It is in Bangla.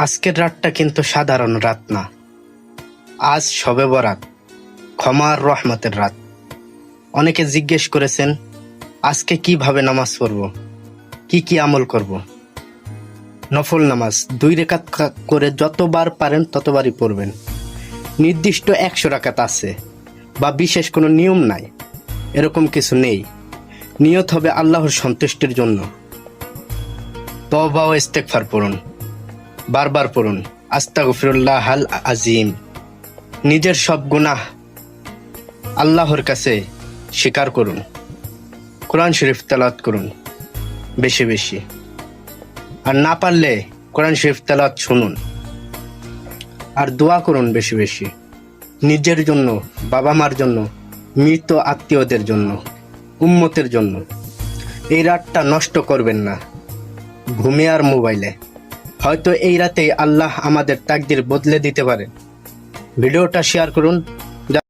আজকের রাতটা কিন্তু সাধারণ রাত না। আজ শবে বরাত, ক্ষমার রহমতের রাত। অনেকে জিজ্ঞেস করেছেন, আজকে কিভাবে নামাজ পড়ব, কি কি আমল করব। নফল নামাজ 2 রাকাত করে যতবার পারেন ততবারই পড়বেন। নির্দিষ্ট 100 রাকাত আছে বা বিশেষ কোনো নিয়ম নাই, এরকম কিছু নেই। নিয়ত হবে আল্লাহর সন্তুষ্টির জন্য। তওবা ও ইস্তেগফার পড়ুন, বারবার পড়ুন আস্তাগফিরুল্লাহাল আজিম। নিজের সব গুনাহ আল্লাহর কাছে স্বীকার করুন। কোরআন শরীফ তেলাওয়াত করুন বেশি বেশি, আর না পারলে কোরআন শরীফ তেলাওয়াত শুনুন। আর দোয়া করুন বেশি বেশি, নিজের জন্য, বাবা মার জন্য, মৃত আত্মীয়দের জন্য, উম্মতের জন্য। এই রাতটা নষ্ট করবেন না ঘুমে আর মোবাইলে। হয়তো এই রাতেই আল্লাহ আমাদের তাকদির বদলে দিতে পারে। ভিডিওটা শেয়ার করুন।